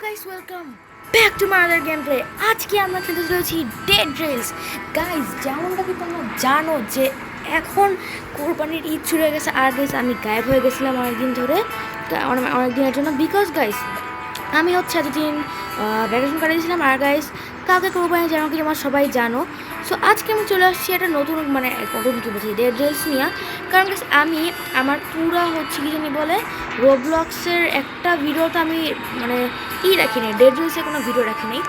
Guys welcome back to my other game play. আজকে আমরা খেলতে চলেছি ডেড রেলস। গাইস যেমনটা কি তোমরা জানো যে এখন কোরবানির ঈদ শুরু হয়ে গেছে, আর গাইস আমি গায়েব হয়ে গেছিলাম অনেকদিন ধরে, অনেক দিনের জন্য। বিকজ গাইস আমি হচ্ছে এতদিন ভ্যাকেশন কাটিয়েছিলাম, আর গাইস কাউকে কোরবানি যেমন কি তোমরা সবাই জানো। সো আজকে আমি চলে আসছি একটা নতুন নতুন কী বলছি ডেড রেলস নিয়ে। কারণ গাইস আমি আমার পুরা হচ্ছে কি জানি বলে রোবলক্সের একটা ভিডিওতে আমি রাখিনি, ডেড রিলসের কোনো ভিডিও রাখিনি।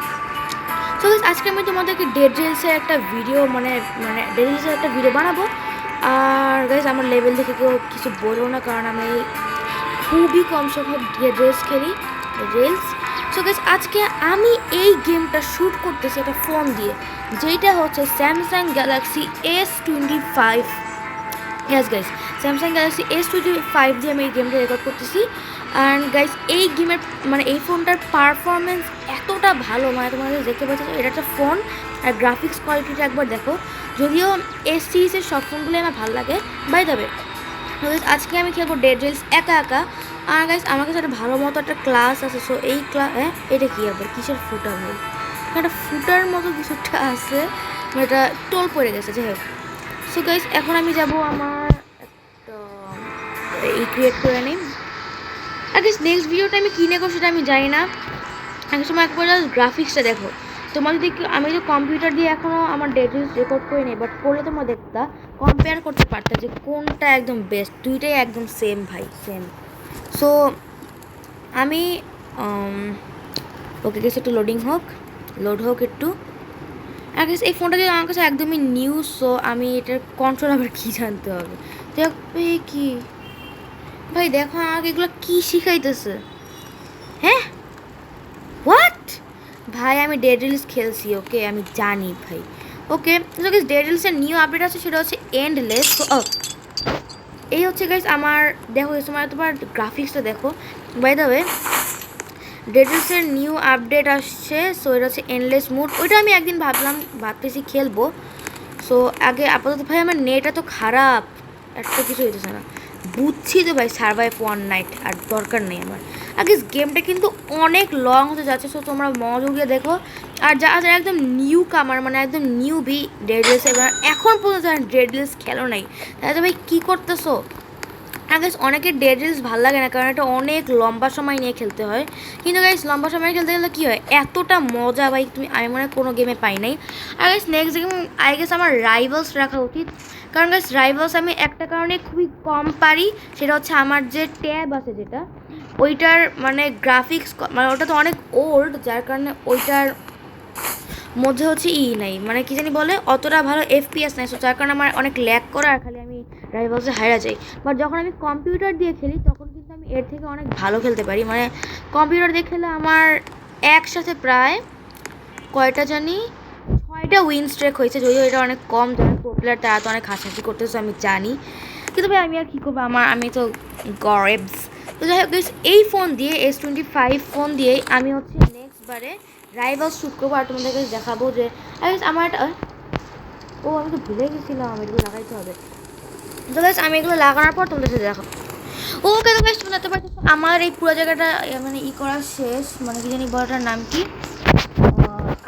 সো গাইস আজকে আমি তোমাদেরকে ডেড রিলসের একটা ভিডিও ডেড রিলসের একটা ভিডিও বানাবো। আর গাইস আমার লেভেল দেখে কেউ কিছু বলো না, কারণ আমি খুবই কম সংখ্যক ডেড রিলস খেলি, রিলস। সো গাইস আজকে আমি এই গেমটা শ্যুট করতেছি একটা ফোন দিয়ে, যেটা হচ্ছে Samsung Galaxy S25। Yes guys, Samsung Galaxy S25 দিয়ে আমি এই গেমটা রেকর্ড করতেছি। অ্যান্ড গাইস এই গেমের এই ফোনটার পারফরমেন্স এতটা ভালো, তোমাদের দেখতে পাচ্ছ এটা একটা ফোন, আর গ্রাফিক্স কোয়ালিটিটা একবার দেখো। যদিও S সিরিজের সব ফোনগুলোই আমার ভালো লাগে। বাই দ্য ওয়ে আজকে আমি খেলবো ডেড রেলস একা একা। আর গাইস আমার কাছে একটা ভালো মতো একটা ক্লাস আছে। সো এই এটা কি আবার কিসের ফুটা ভাই, একটা ফুটার মতো কিছুটা আছে, এটা টোল পড়ে গেছে, যাই হোক। সো গাইস এখন আমি যাব আমার একটা ক্রিয়েট করে নিই। আর গাইস নেক্সট ভিডিওটা আমি কিনে করবো সেটা আমি জানি না। একটা সময় একবার গ্রাফিক্সটা দেখো, তোমার যদি আমি যদি কম্পিউটার দিয়ে এখনও আমার ডেড রিলস রেকর্ড করে নিই, বাট করলে তোমরা দেখতা কম্পেয়ার করতে পারতা যে কোনটা একদম বেস্ট। দুইটাই একদম সেম ভাই, সেম। সো আমি ওকে গেছে একটু লোড হোক একটু। আর গাইস এই ফোনটা যদি আমার কাছে একদমই নিউ, সো আমি এটার কন্ট্রোল আবার কী জানতে হবে। দেখ কি ভাই, দেখো আমাকে এগুলো কী শিখাইতেছে। হ্যাঁ হোয়াট ভাই, আমি ডেড রিলস খেলছি, ওকে আমি জানি ভাই। ওকে ডেড রিলসের নিউ আপডেট আছে, সেটা হচ্ছে এন্ডলেস। এই হচ্ছে গাইস আমার, দেখো এই সময় তোমার গ্রাফিক্সটা দেখো। বাই দ্য ওয়ে ডেড রিলসের নিউ আপডেট আসছে, সো এটা হচ্ছে এন্ডলেস মুড। ওইটা আমি একদিন ভাবতেছি খেলবো। সো আগে আপাতত ভাই আমার নেট এত খারাপ, একটা কিছু হইতেছে না, বুঝছি তো ভাই, সার্ভাইভ ওয়ান নাইট আর দরকার নেই আমার। আগে গেমটা কিন্তু অনেক লং হতে যাচ্ছে, সো তোমরা মনোযোগ দিয়ে দেখো। আর যারা একদম নিউ কামার, একদম নিউবি ডেড রিলস, এবার এখন পর্যন্ত ডেড রিলস খেলো নাই, তাহলে ভাই কী করতেছো? গাইস অনেকের ডেড রিলস ভালো লাগে না, কারণ এটা অনেক লম্বা সময় নিয়ে খেলতে হয়। কিন্তু গাইস লম্বা সময় খেলতে গেলে কী হয়, এতটা মজা ভাই আমি মনে হয় কোনো গেমে পাই নাই। আর guys next game I guess আমার রাইভালস রাখা উচিত, কারণ গাইস রাইভালস আমি একটা কারণে খুবই কম পারি, সেটা হচ্ছে আমার যে ট্যাব আছে যেটা, ওইটার গ্রাফিক্স ওটা তো অনেক ওল্ড, যার কারণে ওইটার মধ্যে হচ্ছে নাই, কি জানি বলে, অতটা ভালো FPS নাই। সো যার কারণে আমার অনেক ল্যাগ করে, আর খালি আমি রাইভালসে হারা যাই। বাট যখন আমি কম্পিউটার দিয়ে খেলি তখন কিন্তু আমি এর থেকে অনেক ভালো খেলতে পারি। কম্পিউটার দিয়ে খেলে আমার একসাথে প্রায় কয়টা জানি 6টা উইন স্ট্রেক হয়েছে, যদিও এটা অনেক কম, যারা প্রো প্লেয়ার তারা তো অনেক হাসাহাসি করতেছে আমি জানি, কিন্তু ভাই আমি আর কী করবো, আমি তো গরেবস। তো যাই হোক এই ফোন দিয়ে S25 ফোন দিয়েই আমি হচ্ছে নেক্সট বারে রাইভালস শ্যুট করবো, আর তোমাদেরকে দেখাবো যে আমার একটা আমি তো ভুলে গেছিলাম এগুলো লাগাইতে হবে। তো গাইস আমি এগুলো লাগানোর পর তোমাদের সাথে দেখাবো। ওকে তো গাইস তুমি দেখতে পাচ্ছ আমার এই পুরো জায়গাটা করা শেষ, কি জানি বলাটার নাম কি,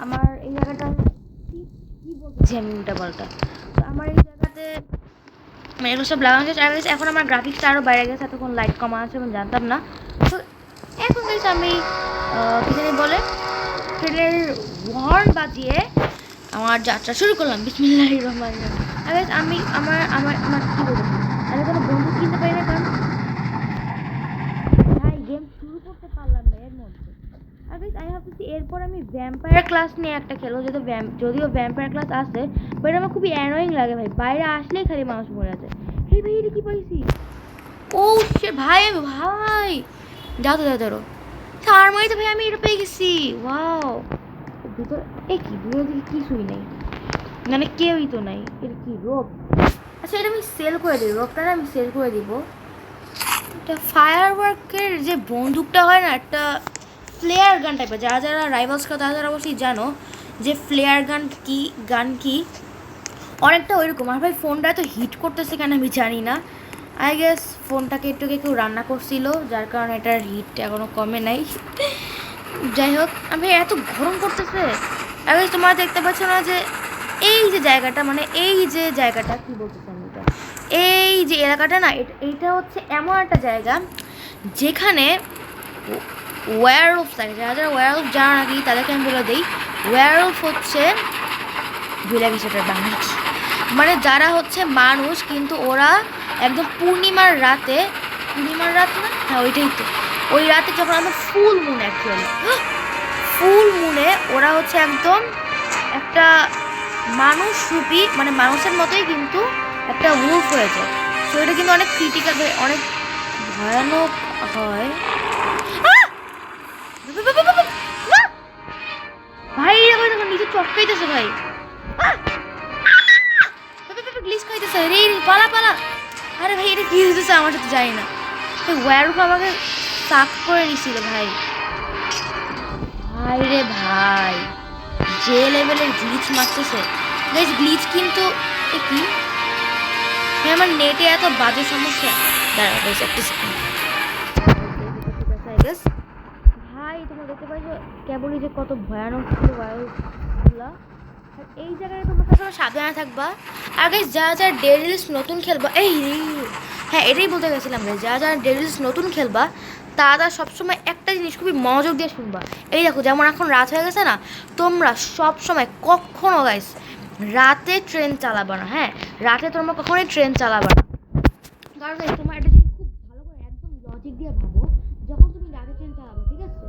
আমার এই জায়গাটা কী বলতেছি আমি উল্টা পাল্টা। তো আমার এই জায়গাতে এগুলো সব লাগানো শেষ। আর এখন আমার গ্রাফিক্সটা আরও বাইরে গেছে, এতক্ষণ লাইট কমা আছে আমি জানতাম না। তো এখন গাইস আমি কী জানি বলে ট্রেনের হর্ন বাজিয়ে আমার যাত্রা শুরু করলাম, বিসমিল্লাহির রহমানির রহিম। আর আমি আমার আমার আমার কী বলবো, আমি কোনো বন্ধু কিনতে পারি না, কারণ ভাই গেম শুরু করতে পারলাম না এর মধ্যে। আর গাইস আমি ভাবতেছি এরপর আমি ভ্যাম্পায়ার ক্লাস নিয়ে একটা খেলো, যদিও ভ্যাম্পায়ার ক্লাস আছে, বাট আমার খুবই অ্যানোয়িং লাগে ভাই, বাইরে আসলেই খালি মানুষ মরে আছে। এই ভাই এটা কী পাইছি, ও সে ভাই ভাই যাও তো ধরো তার মানে তো ভাই আমি এটা পেয়ে গেছি। ওয়াও, ভিতর কি ভিতর দিকে কিছুই নেই, কেউই তো নাই, এটা কি রোপ? আচ্ছা এটা আমি সেল করে দিই, রোপটা আমি সেল করে দিব। এটা ফায়ার ওয়ার্কের যে বন্দুকটা হয় না, একটা ফ্লেয়ার গান টাইপের, যারা যারা রাইভালস খেলো তারা অবশ্যই জানো যে ফ্লেয়ার গান কি অনেকটা ওইরকম। আর ভাই ফোনটা এত হিট করতেছে কেন আমি জানি না, আই গেস ফোনটাকে একটু কেউ রান্না করছিল, যার কারণে এটার হিট এখনও কমে নাই। যাই হোক, আমি এত গরম করতেছে। আগে তোমরা দেখতে পাচ্ছ না যে এই যে জায়গাটা, মানে এই যে জায়গাটা কি বলতেছে আমি, এটা এই যে এলাকাটা না, এইটা হচ্ছে এমন একটা জায়গা যেখানে ওয়্যারউলফ থাকে। যারা যারা ওয়্যারউলফ জানা নাকি তাদেরকে আমি বলে দিই, ওয়্যারউলফ হচ্ছে ভুলে গেছে এটার বাংলা কি, মানে যারা হচ্ছে মানুষ কিন্তু ওরা একদম পূর্ণিমার রাতে, পূর্ণিমার রাত না, হ্যাঁ ওইটাই তো, ওই রাতে যখন আমরা ফুল মুন, অ্যাকচুয়ালি ফুল মুনে ওরা হচ্ছে একদম একটা মানুষ রূপী, মানে মানুষের মতোই কিন্তু একটা উলফ হয়ে যায়। তো এটা কিন্তু অনেক ক্রিটিক্যাল, অনেক ভয়ানক হয়। ভাই ভাই দেখো নিচে চটকাইতেছে ভাই, গ্লিচ খাইতেছে রে, পালা পালা। আরে ভাই এটা কি হইতেছে আমার সাথে, যাই না। ওয়্যারউলফ আমাকে সাফ করে নিছিল ভাই। ভাই রে ভাই, যে লেভেলের গ্লিচ মারতেছে গাইস, গ্লিচ কিন্তু এ কি আমার নেটে এত বাজে সমস্যা। দাঁড়াও গাইস একটা সেকেন্ড। ভাই তোমরা দেখতে পাইছো কেবলই যে কত ভয়ানক ছিল ওয়্যারউলফগুলা। এই জায়গায় তোমরা সবাই সাবধানে থাকবা। আর গাইস যারা যারা ডেরিলস নতুন খেলবা, এই হ্যাঁ এটাই বলতে গেছিলাম গাইস, যারা যারা ডেরিলস নতুন খেলবা তারা সবসময় একটা জিনিস খুবই মনোযোগ দিয়ে শুনবা। এই দেখো যেমন এখন রাত হয়ে গেছে না, তোমরা সবসময় কখনো গাইস রাতে ট্রেন চালাবা না। হ্যাঁ রাতে তোমরা কখনোই ট্রেন চালাবা না, কারণ গাইস তোমার একটা জিনিস খুব ভালো করে একদম লজিক দিয়ে ভাবো, যখন তুমি রাতে ট্রেন চালাবে, ঠিক আছে,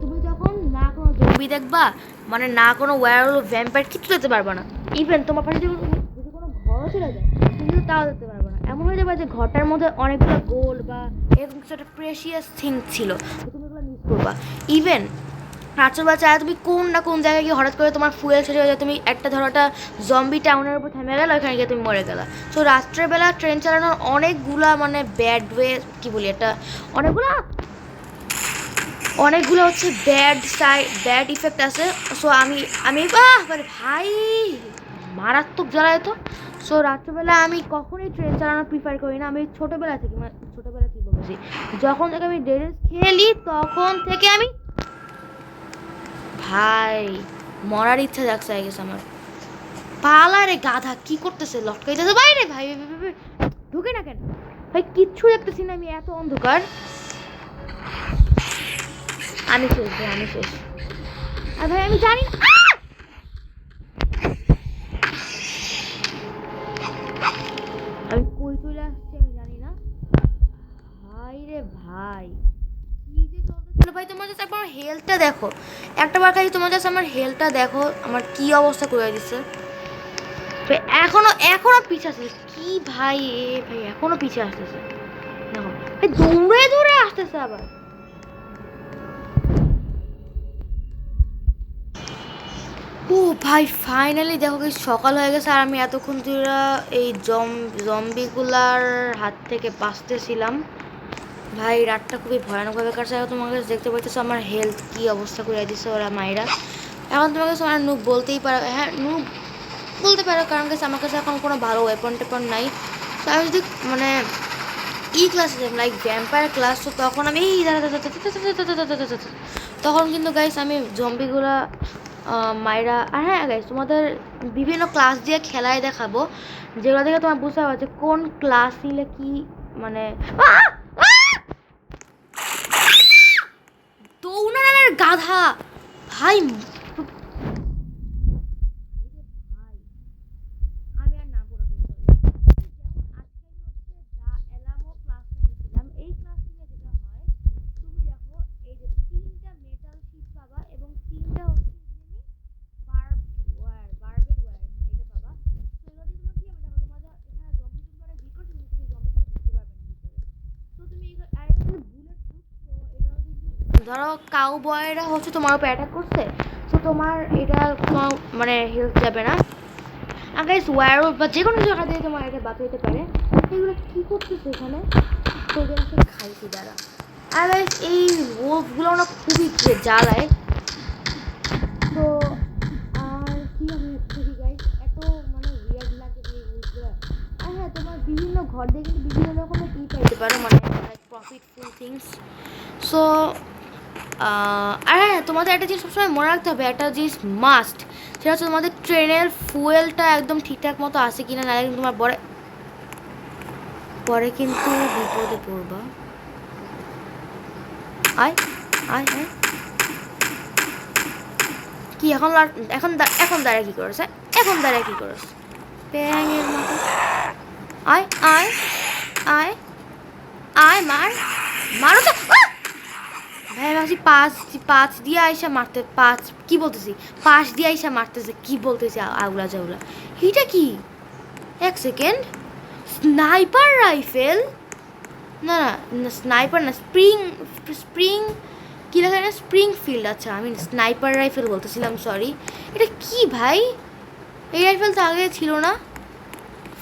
তুমি যখন না কোনো জম্বি দেখবা, মানে না কোনো ওয়্যারউলফ ভ্যাম্পায়ার কিছু দেখতে পারবা না। ইভেন তোমার পাশে যদি কোনো ঘরও চলে যায় কিন্তু তাও দেখতে পারবা না। এমন হয়ে যাবে যে ঘরটার মধ্যে অনেকগুলো গোল্ড বা এরকম কিছু একটা প্রেশিয়াস থিং ছিল, তুমি এগুলো মিস করবা। ইভেন রাত্রবেলা চায় তুমি কোন না কোন জায়গায় গিয়ে হঠাৎ করে তোমার ফুয়েল শেষ হয়ে যায়, তুমি একটা ধরো একটা জম্বি টাউনের উপর থেমে গেলো, ওখানে গিয়ে তুমি মরে গেলা। সো রাত্রেবেলা ট্রেন চালানোর অনেকগুলা মানে ব্যাড ওয়ে, কী বলি, এটা অনেকগুলো হচ্ছে ব্যাড ইফেক্ট আছে। সো আমি মানে ভাই মারাত্মক জ্বালায় তো। সো রাত্রেবেলা আমি কখনোই ট্রেন চালানো প্রিফার করি না। আমি ছোটোবেলা থেকে, মানে ছোটোবেলা কী বলেছি, যখন থেকে আমি ডেরেস খেলি তখন থেকে আমি ভাই মরার ইচ্ছা জাগছে হয়ে গেছে আমার। পালা রে গাধা, কি করতেছে, লটকাইতেছে বাইরে ভাই, ঢুকে না কেন ভাই, কিচ্ছু দেখতেছি না আমি, এত অন্ধকার। আমি শেষ ভাই, আমি শেষ। আর ভাই আমি জানি না আমি কই চলে আসছি, আমি জানি না ভাই রে ভাই, কি যে চলতেছিল ভাই। তোমার কাছে আমার হেলথটা দেখো, একটা বার খালি তোমার কাছে আমার হেলথটা দেখো, আমার কি অবস্থা করে দিচ্ছে। এখনো এখনো পিছিয়ে আসতেছে কি ভাই, ভাই এখনো পিছিয়ে আসতেছে দেখো ভাই, দৌড়ে দৌড়ে আসতেছে আবার। ও ভাই ফাইনালি দেখো কি সকাল হয়ে গেছে, আর আমি এতক্ষণ ধরে এই জম্বিগুলার হাত থেকে বাঁচতেছিলাম। ভাই রাতটা খুবই ভয়ানকভাবে কাটছে। এখন তোমার কাছে দেখতে পাইতেছো আমার হেলথ কি অবস্থা করে দিচ্ছে ওরা মায়েরা। এখন তোমার কাছে আমার নুব বলতেই পারো, হ্যাঁ নুব বলতে পারো, কারণ কাছে আমার কাছে এখন কোনো ভালো ওয়েপন টেপন নাই। তো আমি যদি মানে ক্লাসে যাই লাইক ভ্যাম্পায়ার ক্লাস, তো তখন আমি তখন কিন্তু গাইস আমি জম্বিগুলা মায়েরা। আর হ্যাঁ গাইস তোমাদের বিভিন্ন ক্লাস দিয়ে খেলায় দেখাবো, যেগুলো দেখে তোমার বুঝতে পারবে যে কোন ক্লাস নিলে কি মানে দৌড়ানোর গাধা ভাই। ধরো কাউ বয়রা হচ্ছে তোমার উপর অ্যাটাক করছে, তো তোমার এটা তোমার মানে হেল্প যাবে না। আর গাইস ওয়্যারউলফ বা যে কোনো জায়গা দিয়ে তোমার এটা বাঁচাইতে পারে। এগুলো কী করতেছে এখানে, তোদেরকে খাইছি দ্বারা। আর গাইস এই ওলফগুলো না খুবই জ্বালায়। তো আর কি আমি দেখি গাইস, এত মানে উইয়ার্ড লাগে এই ওলফগুলো। আর হ্যাঁ তোমার বিভিন্ন ঘর দিয়ে কিন্তু বিভিন্ন রকমের ই পাইতে পারো, মানে প্রফিটফুল থিংস। সো আর হ্যাঁ, তোমাদের একটা জিনিস সবসময় মনে রাখতে হবে, একটা জিনিস মাস্ট, সেটা হচ্ছে তোমাদের ট্রেনের ফুয়েলটা একদম ঠিকঠাক মতো আসে কিনা, না কিন্তু তোমার পরে পরে কিন্তু বিপদে পড়বা। আয় আয় আয়, কি এখন এখন এখন দাঁড়ায় কি করছ? এখন দাঁড়ায় কি করছ? প্যাঙের মতো আয় আয় আয় আয়, মার মারো তো। ভাই ভাবছি পাঁচ দিয়ে আইসা মারতে, পাঁচ কি বলতেছি, পাঁচ দিয়ে আইসা মারতেছে, কি বলতেছি আউলা জাউলা। এটা কি? এক সেকেন্ড, স্নাইপার রাইফেল? না না, স্নাইপার না, স্প্রিং স্প্রিং কী লেখা না, স্প্রিং ফিল্ড। আচ্ছা, আমি স্নাইপার রাইফেল বলতেছিলাম, সরি। এটা কি ভাই? এই রাইফেল তো আগে ছিল না।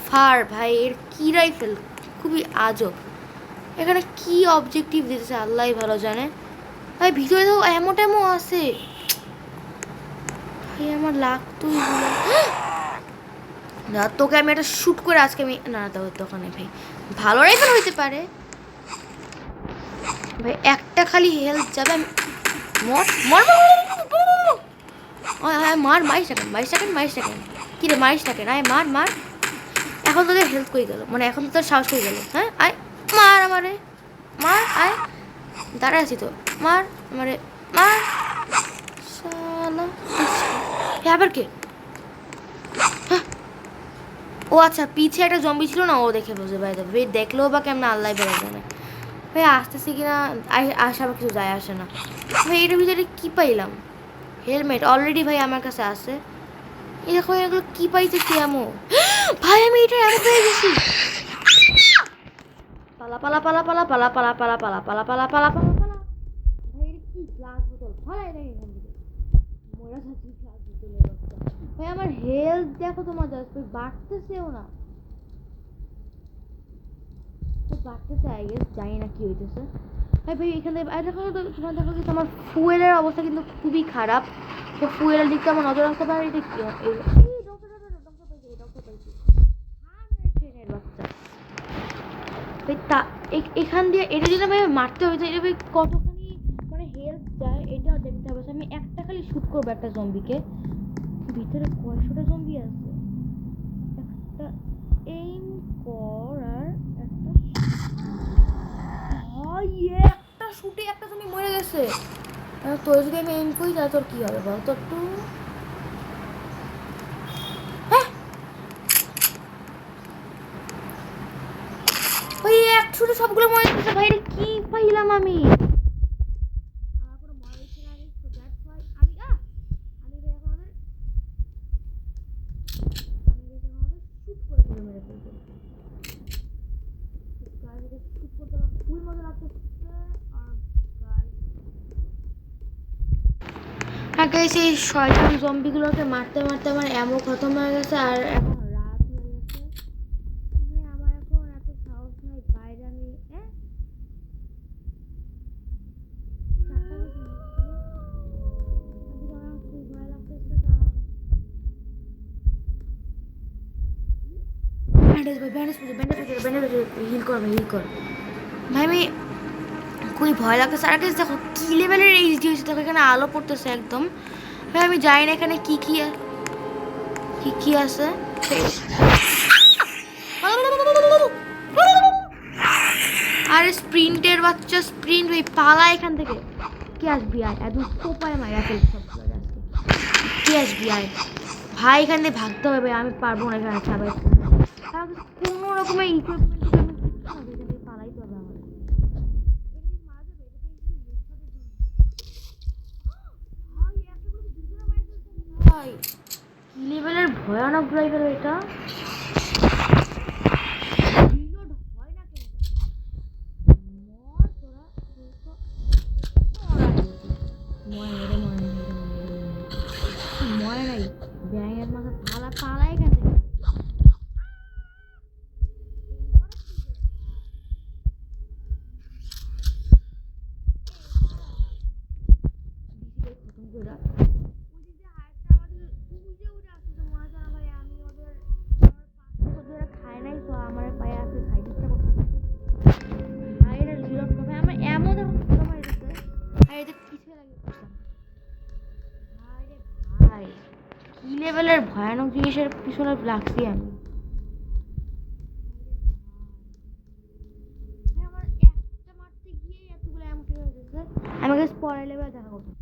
ফার ভাই, এর কি রাইফেল, খুবই আজব। এখানে কি অবজেক্টিভ দিতেছে আল্লাহ ভালো জানে। ভাই ভিতরে তো এমো টেমো আছে ভাই, আমার লাগতোই না। তোকে আমি একটা শ্যুট করে আজকে আমি, না দোকানে ভাই ভালো রাইফেল হইতে পারে ভাই, একটা খালি হেলথ যাবে। আমি মর মর মার, 22 সেকেন্ড 22 সেকেন্ড কী রে, 22 সেকেন্ড, আয় মার মার। এখন তোদের হেলথ কই গেল, মানে এখন তোদের সাহস কই গেল? হ্যাঁ আয় মার আমারে, মার আয়, দাঁড়া আছি তো, মার আমারে মার। শালা আবার কে? ও আচ্ছা, পিছে একটা জম্বি ছিল না, ও দেখে বুঝে ভাই, ভাই দেখলেও বা কেমন আল্লাহ বেড়ে জানে। ভাই আসতেছি কিনা আসা আমার কিছু যায় আসে না ভাই। এটার ভিতরে কী পাইলাম? হেলমেট অলরেডি ভাই আমার কাছে আছে। এরকম এগুলো কী পাইতেছি এমন? ভাই আমি এটা এমন পেয়ে গেছি। পালা পালা পালা পালা পালা পালা পালা পালা পালা পালা পালা পালা পালা। ভাই এটা কি গ্লাস বোতল, ফালাই নাই এখান থেকে, মরা যাচ্ছি গ্লাস বোতলের বাচ্চা। ভাই আমার হেলথ দেখো তোমার, জাস্ট বাড়তেছেও না, বাড়তেছে আই গেস, জানি না কি হইতেছে। ভাই ভাই এখানে দেখো তো, তোমার দেখো কিন্তু আমার ফুয়েলের অবস্থা কিন্তু খুবই খারাপ। তো ফুয়েলের দিকটা আমার নজর রাখতে পারে। এটা কি ট্রেনের বাচ্চা ভাই, তা এখান দিয়ে এটা যদি ভাই মারতে হয়েছে, এটা ভাই কতখানি মানে হেল্প যায় এটাও দেখতে হবে। আমি একটা খালি শ্যুট করবো একটা জম্বিকে, ভিতরে কয়শোটা জম্বি আছে, একটা এইম কর আর একটা, একটা শুটে একটা জমি মরে গেছে। তোর যদি আমি এইম করি তাহলে তোর কি হবে বল তো একটু? ওই এক শুটে সবগুলো মরে গেছে ভাই, কি পাইলাম আমি? আমার কোনো মনে হচ্ছে না, আমি তো দ্যাটস ওয়াই আমি আমি আমাদের শুট করে করে মেরে ফেলবো। শুট করতে খুবই মজা লাগতেছে। আর গাইস এই শয়তান জম্বিগুলোকে মারতে মারতে আমার এমন খতম হয়ে গেছে, আর এখন রাত হয়ে গেছে। আমার এখন এত সাহস নাই বাইরে, আমি হিল কর হিল কর ভাই। আমি খুবই ভয় লাগতেছে। আর কাছে দেখো কি লেভেলের এইচডি হয়েছে, দেখো এখানে আলো পড়তেছে একদম। ভাই আমি জানি না এখানে কি কি কি কি আছে। আরে স্প্রিন্টের বাচ্চা, স্প্রিন্ট ভাই পালা এখান থেকে। কে আসবি আয়, একদম সোপায় মাইরা ফেল সবগুলো আজকে। কে আসবি আয় ভাই, এখান থেকে ভাগতে হবে ভাই, আমি পারবো না এখানে সবাই কোনো রকমের ইকুইপমেন্ট পালাইতে হবে আমার। ভাই কি লেভেলের ভয়ানক ড্রাইভার এটা। মরে নাই ব্যাঙের মাথা, পালা পালা এখান থেকে। খায় নাই তো আমার পায়ে আছে, খাই দিচ্ছে আমার এমন আর এদের পিছিয়ে লাগিয়ে করতাম। ভাই রে ভাই, কি লেভেলের ভয়ানক জিনিসের পিছনে লাগছি আমি। আমার একটা মারতে গিয়ে এতগুলো এমন হয়ে গেছে, আমাকে পরের লেভেলে দেখা করতে।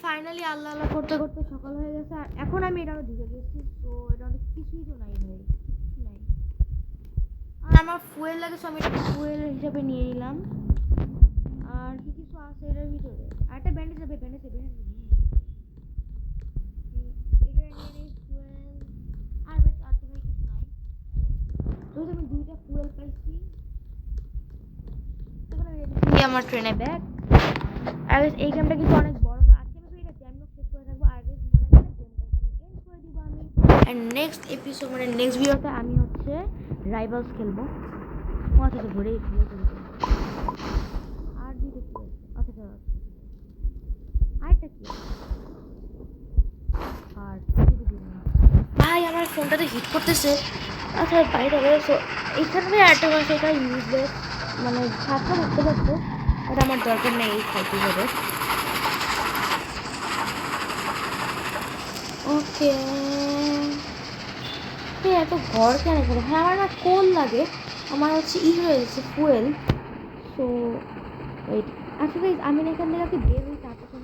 ফাইনালি আল্লাহ আল্লাহ করতে করতে সকাল হয়ে গেছে, আর এখন আমি এটা ঢুকে গেছি। তো এটা কিছুই তো নাই ভাই, কিছু নাই। আর আমার ফুয়েল লাগে, তো আমি এটা ফুয়েল হিসাবে নিয়ে নিলাম। আর কি কিছু আছে এটার ভিতরে? আর একটা ব্যান্ডেজ হবে, ব্যান্ডেজ এটা নিয়ে নেই ফুয়েল। আর ভাই আর তো ভাই কিছু নাই। তো আমি দুইটা ফুয়েল পাইছি। এখন আমি আমার ট্রেনে ব্যাগ। আর এই গেমটা কিন্তু অনেক বড়। আজকে আমি এটা জ্যাম লক শেষ করে থাকবো। আর মনে রাখবেন গেমটা এখানে এন্ড করে দিব আমি। এন্ড নেক্সট এপিসোড মানে নেক্সট ভিডিওতে আমি হচ্ছে রাইভালস খেলবো। আচ্ছা তো ঘুরেই আর দুইটা কি আছে? আচ্ছা আরেকটা কি আর ভাই আমার ফোনটাতে হিট করতেছে। আচ্ছা বাইরে গেছে এইখানে আরেকটা কথা, এটা ইউজলেস মানে থাকতে থাকতে পারতো, এটা আমার দরকার নেই এই ফাইটি করে। ওকে এত ঘর কেন করে ভাই? আমার না কোল লাগে, আমার হচ্ছে হয়ে গেছে ফুয়েল। সো ওয়েট, আচ্ছা গাইস আমি না এখান থেকে আপনি বের হই, তারপর কোন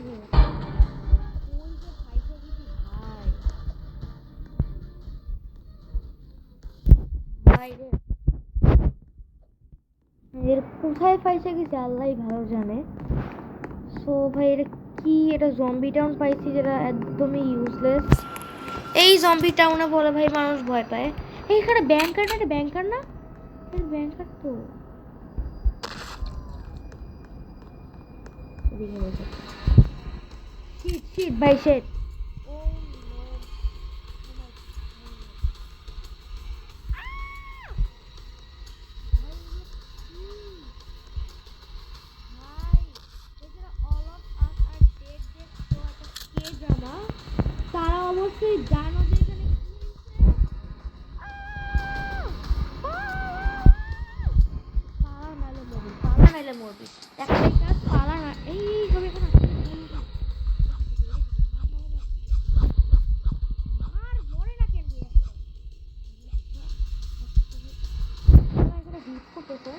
ভাই রে এর কোথায় পাইছে গেছে আল্লাহই ভালো জানে। সো ভাই এটা কি? এটা জম্বি টাউন পাইছি, যেটা একদমই ইউজলেস। এই জম্বি টাউনে বলে ভাই মানুষ ভয় পায়। এইখানে ব্যাংকার না, এটা ব্যাংকার না, এটা ব্যাংকার তো। শিট শিট ভাই শিট। তারা অবশ্যই জানো যে এখানে পালা নাইলে মরবি একটাই কাজ, পালা না। এই ছবি এখন আর মরে না কেন এখানে হিট করতেছে।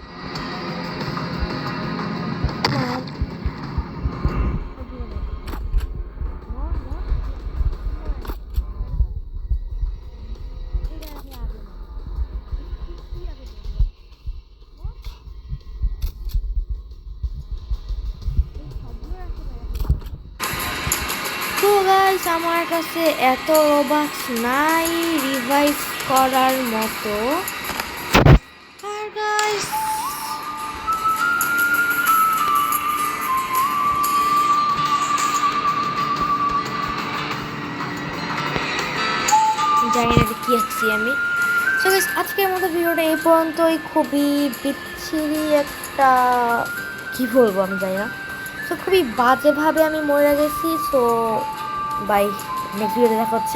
তো গাইস আমার কাছে এত রোবাক্স নাই রিভাইভ করার মতো। আর গাইস জানি না কি আছি আমি। সো গাইস আজকের মতো ভিডিওটা এই পর্যন্তই। খুবই বিচ্ছিরি একটা, কি বলবো আমি জানি না। তো খুবই বাজেভাবে আমি মরে গেছি। সো বাই, নেক্সট ভিডিওতে দেখা হচ্ছে।